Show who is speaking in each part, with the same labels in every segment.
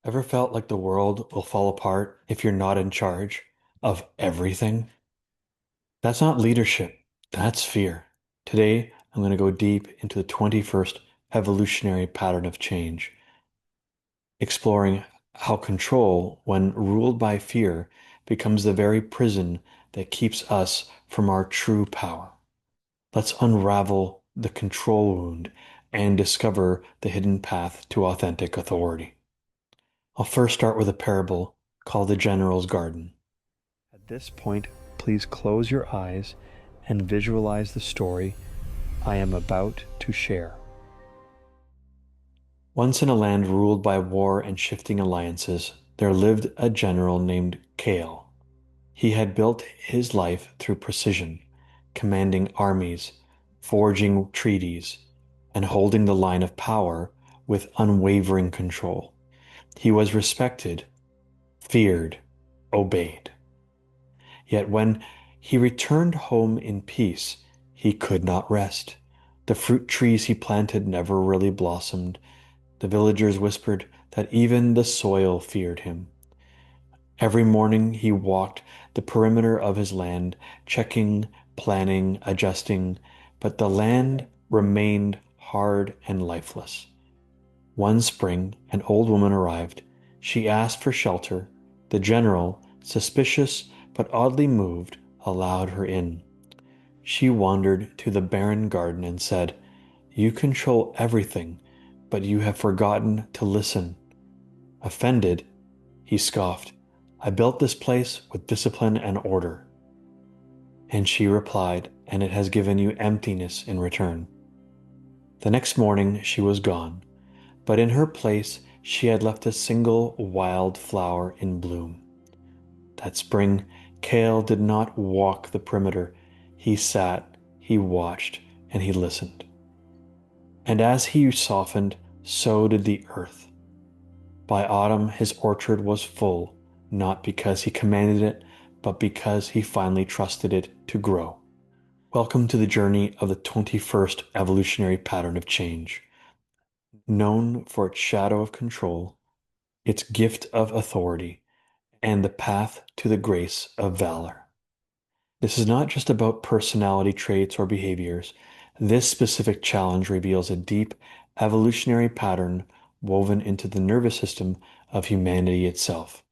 Speaker 1: Ever felt like the world will fall apart if you're not in charge of everything? That's not leadership, that's fear. Today, I'm going to go deep into the 21st evolutionary pattern of change, exploring how control, when ruled by fear, becomes the very prison that keeps us from our true power. Let's unravel the control wound and discover the hidden path to authentic authority. I'll first start with a parable called the General's Garden. At this point, please close your eyes and visualize the story I am about to share. Once in a land ruled by war and shifting alliances, there lived a general named Kale. He had built his life through precision, commanding armies, forging treaties, and holding the line of power with unwavering control. He was respected, feared, obeyed. Yet when he returned home in peace, he could not rest. The fruit trees he planted never really blossomed. The villagers whispered that even the soil feared him. Every morning he walked the perimeter of his land, checking, planning, adjusting, but the land remained hard and lifeless. One spring, an old woman arrived. She asked for shelter. The general, suspicious but oddly moved, allowed her in. She wandered to the barren garden and said, "You control everything, but you have forgotten to listen." Offended, he scoffed, "I built this place with discipline and order." And she replied, "And it has given you emptiness in return." The next morning she was gone, but in her place she had left a single wild flower in bloom. That spring, Kale did not walk the perimeter. He sat, he watched, and he listened. And as he softened, so did the earth. By autumn, his orchard was full, not because he commanded it, but because he finally trusted it to grow. Welcome to the journey of the 21st evolutionary pattern of change. Known for its shadow of control, its gift of authority, and the path to the grace of valor. This is not just about personality traits or behaviors. This specific challenge reveals a deep evolutionary pattern woven into the nervous system of humanity itself.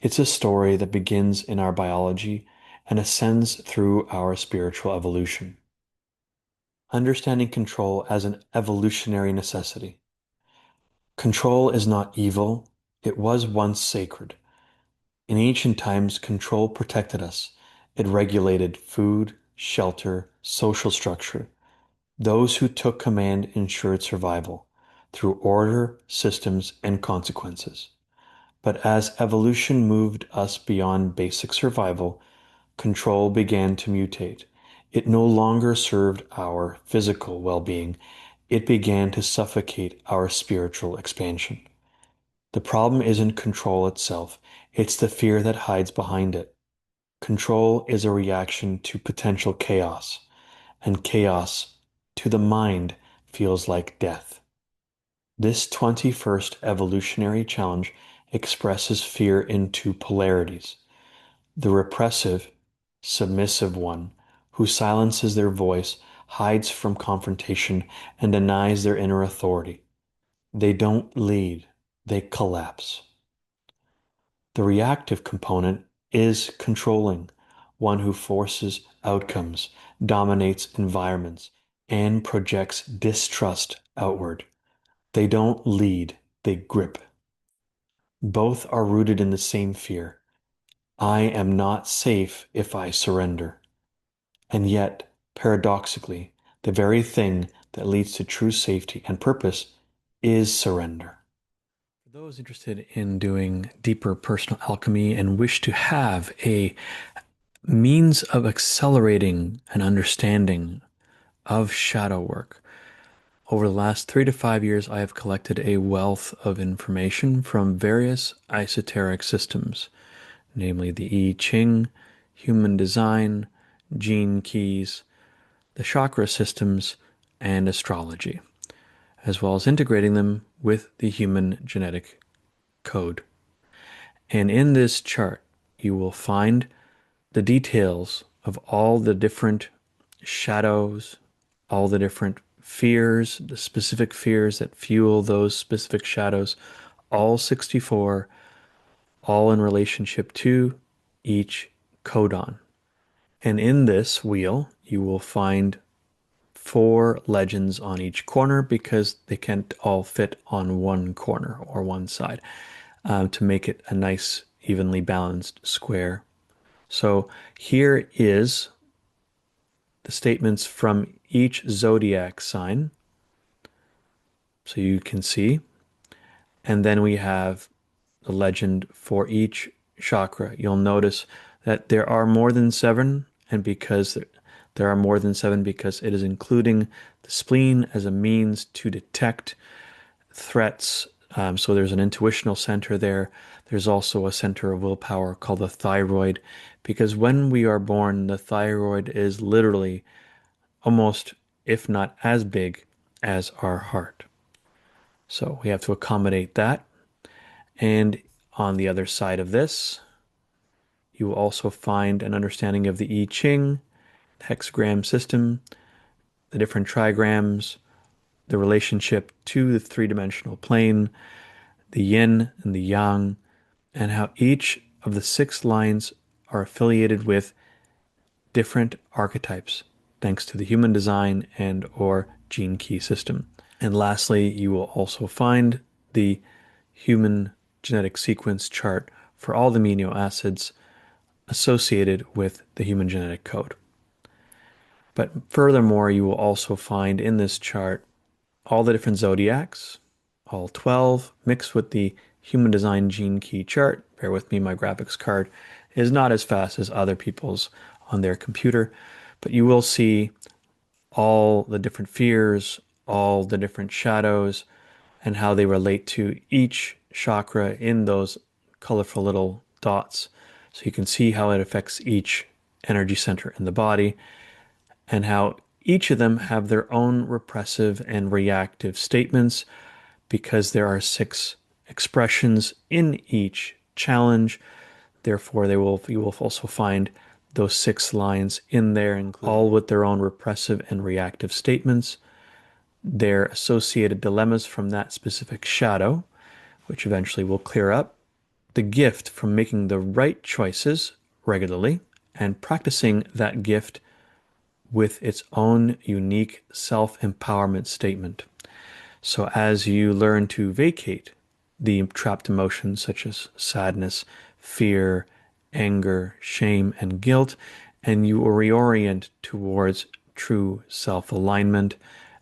Speaker 1: It's a story that begins in our biology and ascends through our spiritual evolution. Understanding control as an evolutionary necessity. Control is not evil, it was once sacred. In ancient times, control protected us. It regulated food, shelter, social structure. Those who took command ensured survival through order, systems, and consequences. But as evolution moved us beyond basic survival, control began to mutate. It no longer served our physical well-being. It began to suffocate our spiritual expansion. The problem isn't control itself, it's the fear that hides behind it. Control is a reaction to potential chaos, and chaos, to the mind, feels like death. This 21st evolutionary challenge expresses fear in two polarities. The repressive, submissive one, who silences their voice, hides from confrontation, and denies their inner authority. They don't lead, they collapse. The reactive component is controlling, one who forces outcomes, dominates environments, and projects distrust outward. They don't lead, they grip. Both are rooted in the same fear. I am not safe if I surrender. And yet, paradoxically, the very thing that leads to true safety and purpose is surrender. For those interested in doing deeper personal alchemy and wish to have a means of accelerating an understanding of shadow work, over the last 3 to 5 years, I have collected a wealth of information from various esoteric systems, namely the I Ching, human design, gene keys, the chakra systems, and astrology, as well as integrating them with the human genetic code. And in this chart, you will find the details of all the different shadows, all the different fears, the specific fears that fuel those specific shadows, all 64, all in relationship to each codon. And in this wheel, you will find 4 legends on each corner because they can't all fit on one corner or one side to make it a nice, evenly balanced square. So here is the statements from each zodiac sign. So you can see. And then we have the legend for each chakra. You'll notice that there are more than 7, and because there are more than 7 because it is including the spleen as a means to detect threats. So there's an intuitional center there. There's also a center of willpower called the thyroid, because when we are born, the thyroid is literally almost, if not as big as our heart. So we have to accommodate that. And on the other side of this, you will also find an understanding of the I Ching, hexagram system, the different trigrams, the relationship to the three-dimensional plane, the yin and the yang, and how each of the 6 lines are affiliated with different archetypes, thanks to the human design and or gene key system. And lastly, you will also find the human genetic sequence chart for all the amino acids associated with the human genetic code. But furthermore, you will also find in this chart all the different zodiacs, all 12, mixed with the human design gene key chart. Bear with me, my graphics card is not as fast as other people's on their computer, but you will see all the different fears, all the different shadows, and how they relate to each chakra in those colorful little dots. So you can see how it affects each energy center in the body and how each of them have their own repressive and reactive statements because there are 6 expressions in each challenge. Therefore, you will also find those 6 lines in there, all with their own repressive and reactive statements, their associated dilemmas from that specific shadow, which eventually will clear up, the gift from making the right choices regularly and practicing that gift with its own unique self-empowerment statement. So as you learn to vacate the trapped emotions such as sadness, fear, anger, shame, and guilt, and you will reorient towards true self-alignment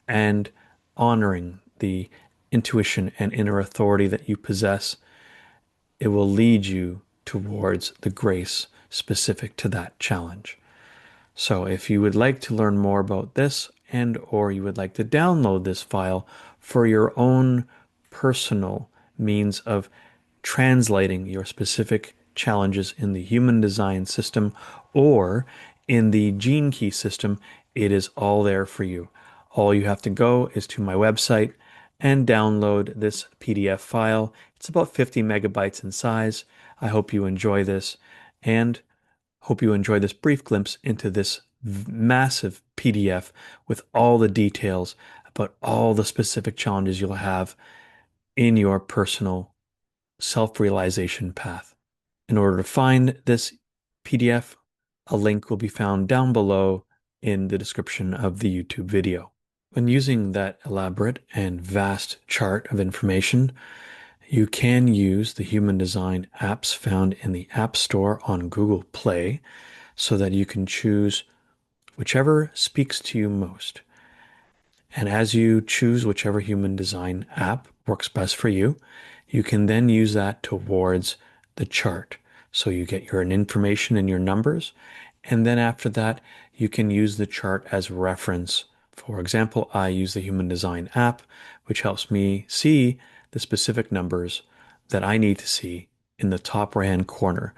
Speaker 1: and honoring the intuition and inner authority that you possess, it will lead you towards the grace specific to that challenge. So if you would like to learn more about this and or you would like to download this file for your own personal means of translating your specific challenges in the human design system or in the gene key system, it is all there for you. All you have to go is to my website and download this PDF file. It's about 50 megabytes in size. I hope you enjoy this and hope you enjoy this brief glimpse into this massive PDF with all the details about all the specific challenges you'll have in your personal self-realization path. In order to find this PDF, a link will be found down below in the description of the YouTube video. When using that elaborate and vast chart of information, you can use the human design apps found in the App Store on Google Play so that you can choose whichever speaks to you most. And as you choose whichever human design app works best for you, you can then use that towards the chart. So you get your information and your numbers. And then after that, you can use the chart as reference. For example, I use the human design app, which helps me see the specific numbers that I need to see in the top right-hand corner.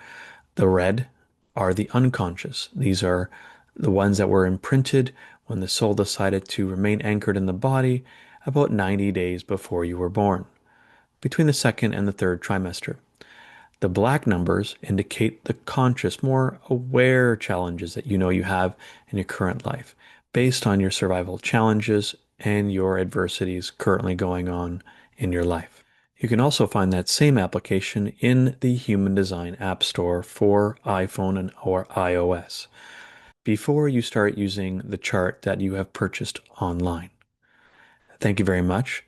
Speaker 1: The red are the unconscious. These are the ones that were imprinted when the soul decided to remain anchored in the body about 90 days before you were born. between the second and the third trimester. The black numbers indicate the conscious, more aware challenges that you know you have in your current life based on your survival challenges and your adversities currently going on in your life. You can also find that same application in the Human Design App Store for iPhone and or iOS before you start using the chart that you have purchased online. Thank you very much.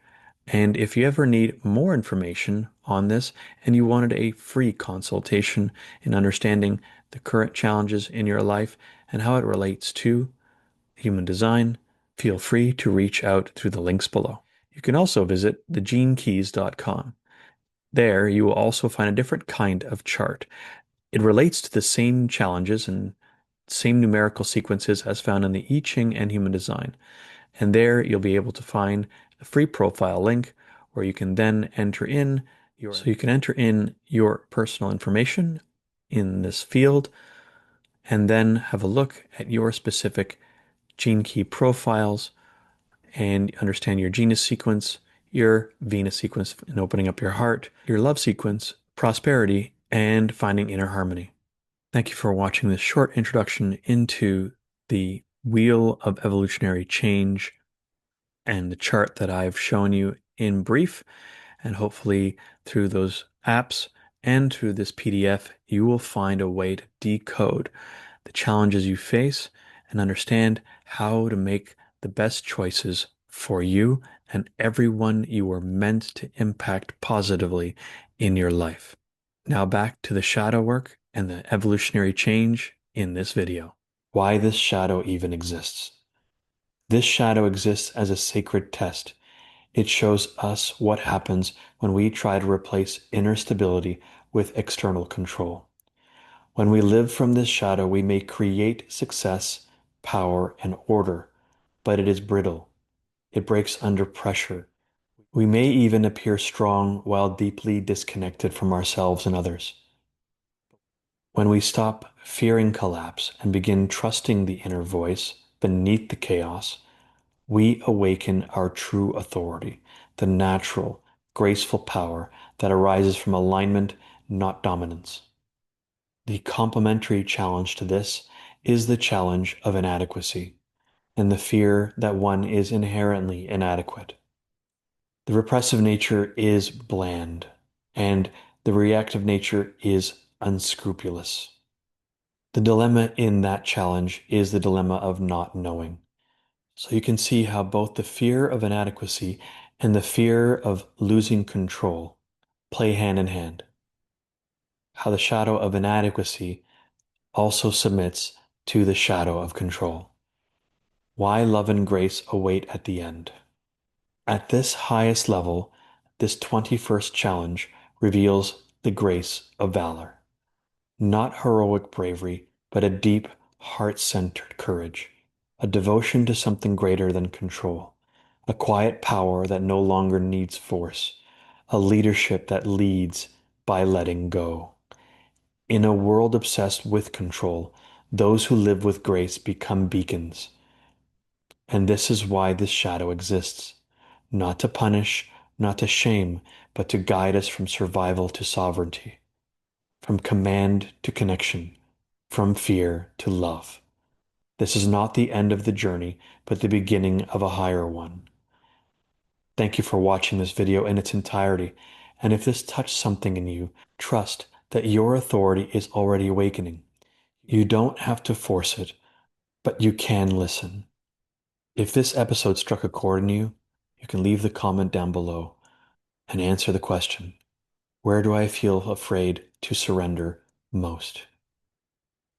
Speaker 1: And if you ever need more information on this and you wanted a free consultation in understanding the current challenges in your life and how it relates to human design, feel free to reach out through the links below. You can also visit thegenekeys.com. There, you will also find a different kind of chart. It relates to the same challenges and same numerical sequences as found in the I Ching and Human Design. And there you'll be able to find a free profile link where you can then enter in your personal information in this field and then have a look at your specific gene key profiles and understand your genus sequence, your Venus sequence in opening up your heart, your love sequence, prosperity, and finding inner harmony. Thank you for watching this short introduction into the Wheel of Evolutionary Change and the chart that I've shown you in brief. And hopefully through those apps and through this PDF, you will find a way to decode the challenges you face and understand how to make the best choices for you and everyone you were meant to impact positively in your life. Now back to the shadow work and the evolutionary change in this video. Why this shadow even exists. This shadow exists as a sacred test. It shows us what happens when we try to replace inner stability with external control. When we live from this shadow, we may create success, power, and order, but it is brittle. It breaks under pressure. We may even appear strong while deeply disconnected from ourselves and others. When we stop fearing collapse and begin trusting the inner voice beneath the chaos, we awaken our true authority, the natural, graceful power that arises from alignment, not dominance. The complementary challenge to this is the challenge of inadequacy and the fear that one is inherently inadequate. The repressive nature is bland, and the reactive nature is unscrupulous. The dilemma in that challenge is the dilemma of not knowing. So you can see how both the fear of inadequacy and the fear of losing control play hand in hand. How the shadow of inadequacy also submits to the shadow of control. Why love and grace await at the end. At this highest level, this 21st challenge reveals the grace of valor. Not heroic bravery, but a deep, heart-centered courage, a devotion to something greater than control, a quiet power that no longer needs force, a leadership that leads by letting go. In a world obsessed with control, those who live with grace become beacons. And this is why this shadow exists. Not to punish, not to shame, but to guide us from survival to sovereignty, from command to connection, from fear to love. This is not the end of the journey, but the beginning of a higher one. Thank you for watching this video in its entirety. And if this touched something in you, trust that your authority is already awakening. You don't have to force it, but you can listen. If this episode struck a chord in you, you can leave the comment down below and answer the question, where do I feel afraid to surrender most?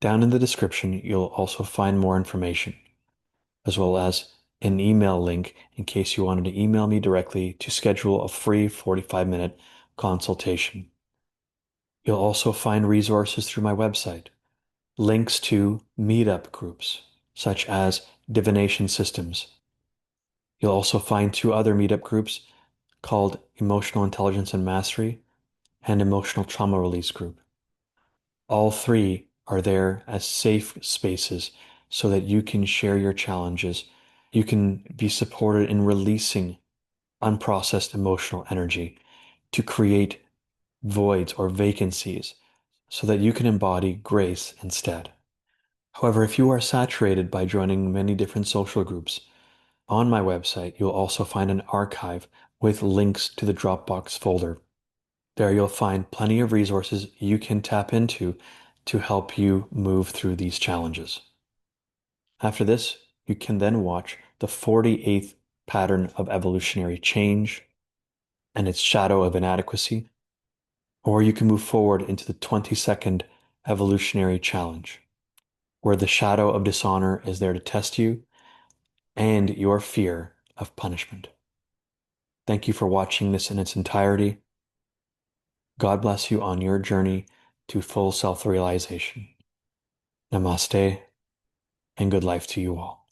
Speaker 1: Down in the description, you'll also find more information, as well as an email link in case you wanted to email me directly to schedule a free 45-minute consultation. You'll also find resources through my website, links to meetup groups, such as Divination Systems. You'll also find two other meetup groups called Emotional Intelligence and Mastery and Emotional Trauma Release Group. All three are there as safe spaces so that you can share your challenges. You can be supported in releasing unprocessed emotional energy to create voids or vacancies so that you can embody grace instead. However, if you are saturated by joining many different social groups, on my website, you'll also find an archive with links to the Dropbox folder. There you'll find plenty of resources you can tap into to help you move through these challenges. After this, you can then watch the 48th pattern of evolutionary change and its shadow of inadequacy, or you can move forward into the 22nd evolutionary challenge, where the shadow of dishonor is there to test you and your fear of punishment. Thank you for watching this in its entirety. God bless you on your journey to full self-realization. Namaste, and good life to you all.